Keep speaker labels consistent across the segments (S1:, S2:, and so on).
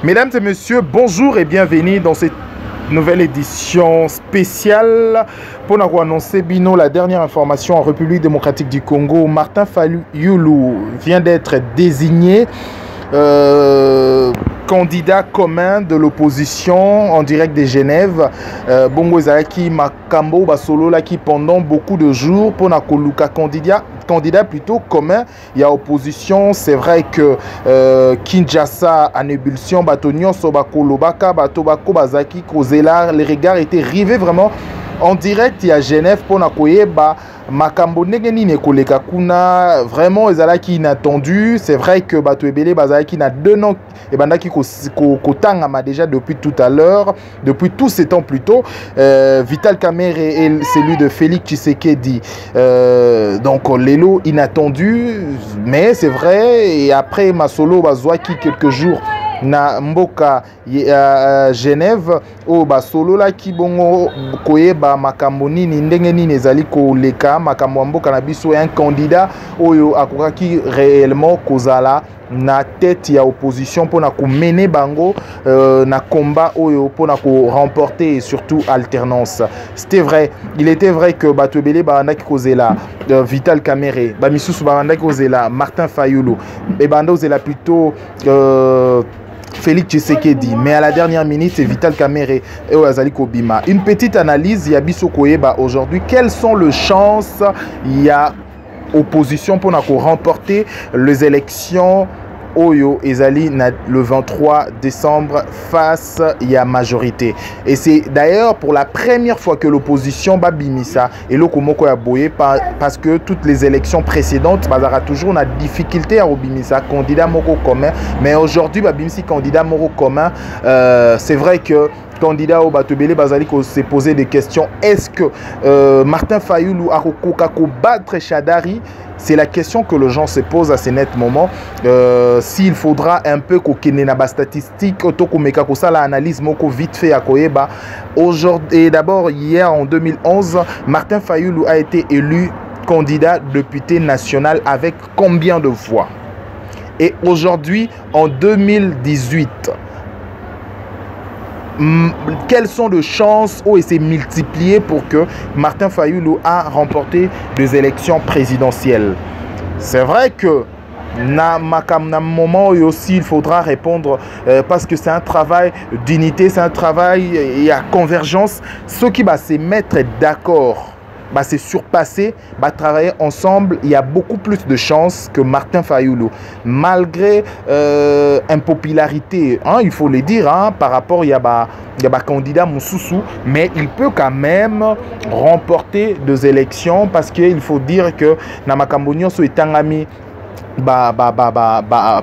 S1: Mesdames et messieurs, bonjour et bienvenue dans cette nouvelle édition spéciale pour nous annoncer Bino la dernière information en République démocratique du Congo. Martin Fayulu vient d'être désigné candidat commun de l'opposition en direct de Genève. Bongo Ezalaki Makambo Basolo là qui pendant beaucoup de jours pour Nakoluka candidat plutôt commun. Il y a opposition. C'est vrai que Kinshasa en ébullition, Batonio Sobako Lobaka, Batobako Bazaki Kozela, les regards étaient rivés vraiment en direct. Il y a Genève pour Nakoyeba. Makambo Negeni Nekoleka Kuna, vraiment Ezalaki inattendu. C'est vrai que Bato Ebele Bazalaki n'a deux noms et Bandaki Kotangama déjà depuis tout à l'heure, depuis tous ces temps plus tôt. Vital Kamerhe et celui de Félix Tshisekedi. Donc l'élo inattendu, mais c'est vrai. Et après Masolo Bazouaki quelques jours na mboka Genève o basolo la ki bongo koyeba makambo nini ndenge nini ezali koleka makambo mboka na biso un candidat oyo akokaki réellement kozala na tête ya opposition pour na mener bango na combat oyo pour na remporter et surtout alternance. C'était vrai, il était vrai que bato ebele bandaki kozela Vital Kamerhe ba misusu bandaki kozela Martin Fayulu et bando kozela plutôt Félix Tshisekedi, mais à la dernière minute, c'est Vital Kamerhe et Oazali Kobima. Une petite analyse, il y a Bisso Koyeba aujourd'hui. Quelles sont les chances il y a opposition pour remporter les élections Oyo Ezali le 23 décembre face à majorité. Et c'est d'ailleurs pour la première fois que l'opposition babimisa et le Komoko a boyé parce que toutes les élections précédentes bazara toujours on a difficulté à obimisa candidat moko commun, mais aujourd'hui babimisi candidat moko commun. C'est vrai que candidat au Batobele Bazali s'est posé des questions. Est-ce que Martin Fayulu a battre Chadari? C'est la question que les gens se posent à ce net moment. S'il faudra un peu qu'on ait des statistiques, la analyse moko vite fait à Koyeba. Aujourd'hui, d'abord hier en 2011, Martin Fayulu a été élu candidat député national avec combien de voix? Et aujourd'hui, en 2018, quelles sont les chances où il s'est multiplié pour que Martin Fayulu a remporté des élections présidentielles? C'est vrai que na moment aussi il faudra répondre parce que c'est un travail d'unité, c'est un travail, il y a convergence. Ceux qui va se mettre d'accord, bah, c'est surpasser, bah, travailler ensemble, il y a beaucoup plus de chances que Martin Fayulu. Malgré impopularité, hein, il faut le dire, hein, par rapport il y a candidat Moussoussou, mais il peut quand même remporter des élections parce qu'il faut dire que Namakambonio est un ami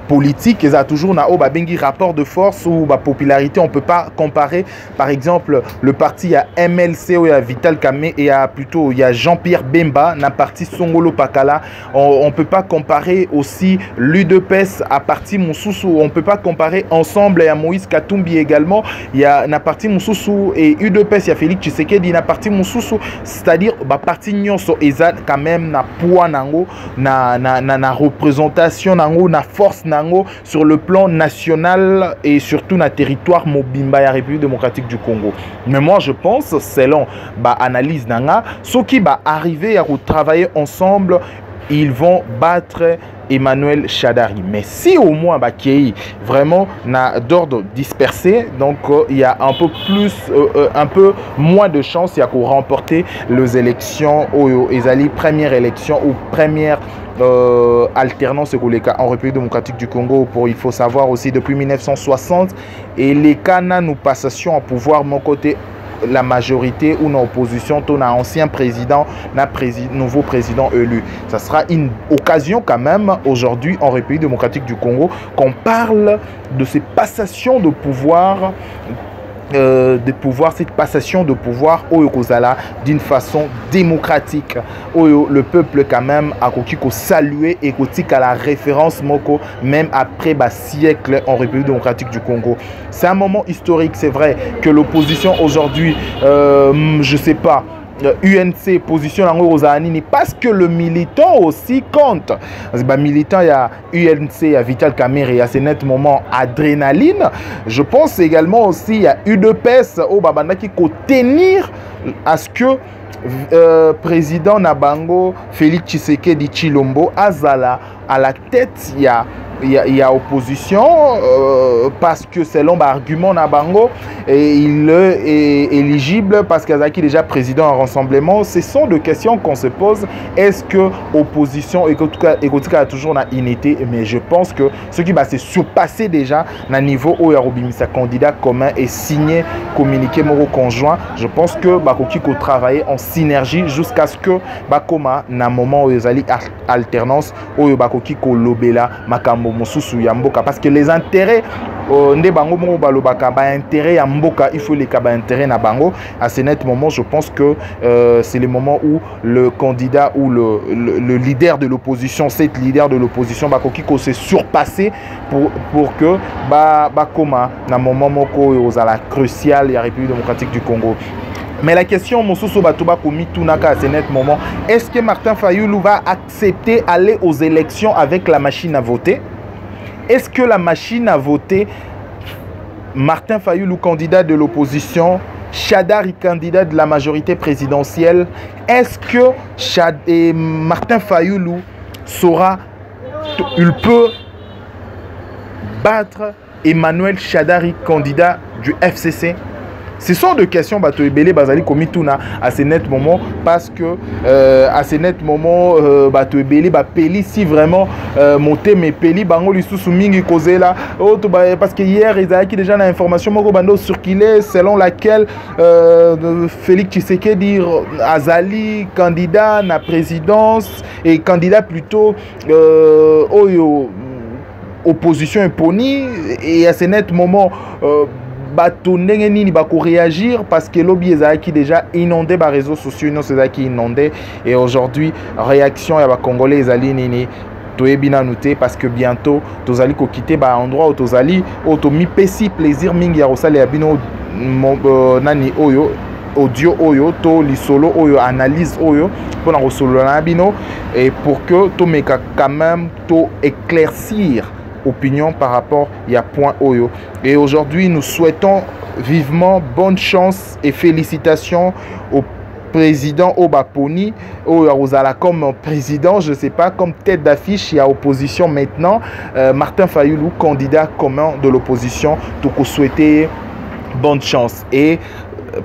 S1: politique, ils ont toujours na bengi rapport de force ou popularité. On peut pas comparer par exemple le parti à MLC ou à Vital Kamerhe et à plutôt il y a Jean-Pierre Bemba na parti Songolo Pakala. On peut pas comparer aussi l'UDPS à parti Moussoussou. On peut pas comparer ensemble. Il y a Moïse Katumbi également. Il y a na parti Moussoussou et UDPS il y a Félix Tshisekedi na parti Moussoussou. C'est-à-dire parti nyonso eza quand même na poids nango na représentation nango na force nango sur le plan national et surtout na territoire mobimba ya République démocratique du Congo. Mais moi je pense selon analyse nanga ceux qui arriver à travailler ensemble ils vont battre Emmanuel Chadari. Mais si au moins qui vraiment d'ordre dispersé, donc il y a un peu plus, un peu moins de chances à remporter les élections ou les premières élections ou première alternance en République démocratique du Congo. Il faut savoir aussi depuis 1960 et les canaux nous passation à pouvoir mon côté la majorité ou non opposition, ton ancien président, nouveau président élu. Ça sera une occasion quand même aujourd'hui en République démocratique du Congo qu'on parle de ces passations de pouvoir cette passation de pouvoir au Kozala d'une façon démocratique. Le peuple quand même a salué et à la référence Moko même après siècle en République démocratique du Congo. C'est un moment historique, c'est vrai que l'opposition aujourd'hui, je sais pas, UNC position parce que le militant aussi compte. Le militant, il y a UNC, il y a Vital Kamerhe, il y a ces net moments adrénaline. Je pense également aussi il y a UDPS au Babanda qui peut tenir à ce que président Nabango Félix Tshisekedi Tshilombo Azala à la tête. Il y a opposition parce que selon l'argument Nabango et il est éligible parce qu'il est déjà président en rassemblement. Ce sont des questions qu'on se pose. Est-ce que opposition et a toujours une unité? Mais je pense que ce qui va se surpasser déjà à niveau où sa candidat commun et signé communiqué moro conjoint. Je pense que Bakoki ko travailler en synergie jusqu'à ce que Bakoma na moment où ils allaient alternance où Bakoki ko lobela makambo mosusu ya mboka parce que les intérêts nde bango mo balobaka ba intérêt ya mboka il faut les kaba intérêt na bango à ce net moment. Je pense que c'est le moment où le candidat ou le leader de l'opposition, cette leader de l'opposition bakoki ko se surpasser pour que bakoma na moment moko ozala crucial ya République démocratique du Congo. Mais la question, Mosusu Batouba Koumi Tunaka à ce net moment, est-ce que Martin Fayulu va accepter aller aux élections avec la machine à voter? Est-ce que la machine à voter, Martin Fayulu, candidat de l'opposition, Chadari, candidat de la majorité présidentielle, est-ce que Martin Fayulu saura, il peut battre Emmanuel Chadari, candidat du FCC? Ce sont des questions Bato Ebele Bazali Komituna à ce net moment parce que à ce net moment Bato Ebele Peli si vraiment monter mes Peli Bango Lisusu Mingi Kozela parce que hier ils avaient déjà l'information Moko Bando circulé selon laquelle Félix Tshisekedi Azali candidat à la présidence et candidat plutôt opposition imponi et à ce net moment bato ndenge nini bako réagir parce que lobby qui déjà inondé par réseaux sociaux non c'est ça qui inondé et aujourd'hui réaction ya ba congolais ezali nini toyebina noté parce que bientôt tozali ko quitter ba endroit où tozali auto mi pesi plaisir mingi ya rosale ya bino nani oyo audio oyo to lisolo oyo analyse oyo pour na solo na bino et pour que to meka quand même to éclaircir opinion par rapport à point Oyo. Et aujourd'hui, nous souhaitons vivement bonne chance et félicitations au président Obaponi, Rosala comme président, je ne sais pas, comme tête d'affiche, il y a opposition maintenant. Martin Fayulu, candidat commun de l'opposition, tout souhaiter bonne chance. Et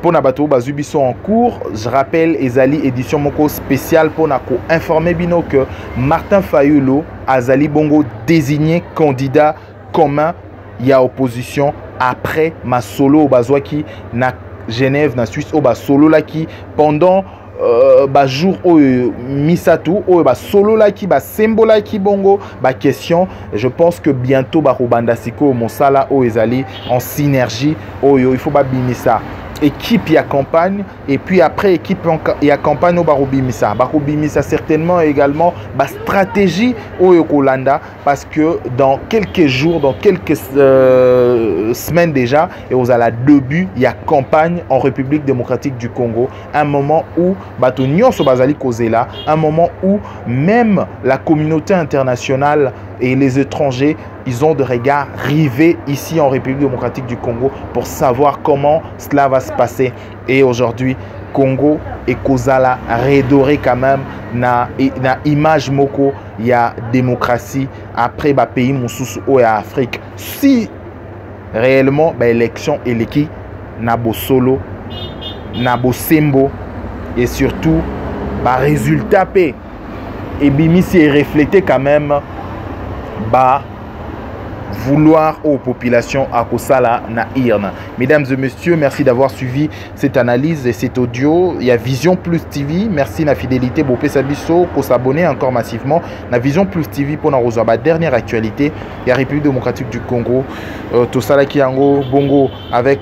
S1: pour Nabato Bazubi sont en cours. Je rappelle, Ezali édition Moko spéciale pour Nako informer Bino que Martin Fayulu Azali Bongo désigné candidat commun. Il y a opposition après ma solo au Bazouaki na Genève, na Suisse au bas solo là qui pendant jour au Misatou au bas solo là qui symbole là qui bongo question. Je pense que bientôt Barobanda Siko Monsala au Ezali en synergie il faut bimisa équipe et campagne et puis après équipe et campagne au Barobimisa certainement également stratégie au Yokolanda parce que dans quelques jours, dans quelques semaines déjà et aux à la début il y a campagne en République démocratique du Congo, un moment où Batonio Sobazali Kozela, un moment où même la communauté internationale et les étrangers, ils ont des regards rivés ici en République démocratique du Congo pour savoir comment cela va se passer. Et aujourd'hui, Congo et Kozala redoré quand même na image moko il y a démocratie après pays Moussous ou Afrique. Si réellement élection et l'équipe na bo solo na bo sembo et surtout résultat et bimi c'est reflété quand même vouloir aux populations à Kosala na Irna. Mesdames et messieurs, merci d'avoir suivi cette analyse et cet audio. Il y a Vision Plus TV. Merci la fidélité. Bopé Sabiso, pour s'abonner encore massivement. La Vision Plus TV pour la dernière actualité. Il y a République démocratique du Congo. Tosala Kiango, Bongo, avec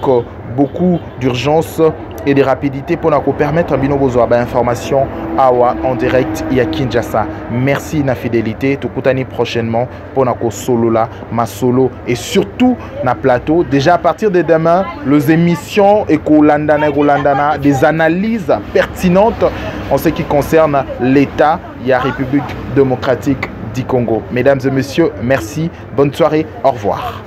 S1: beaucoup d'urgence et de rapidité pour nous permettre de nous avoir information en direct et à Kinshasa. Merci na fidélité. Tout prochainement pour nous solo là, ma solo et surtout na plateau. Déjà à partir de demain, les émissions éco-landana, des analyses pertinentes en ce qui concerne l'État et la République démocratique du Congo. Mesdames et messieurs, merci. Bonne soirée. Au revoir.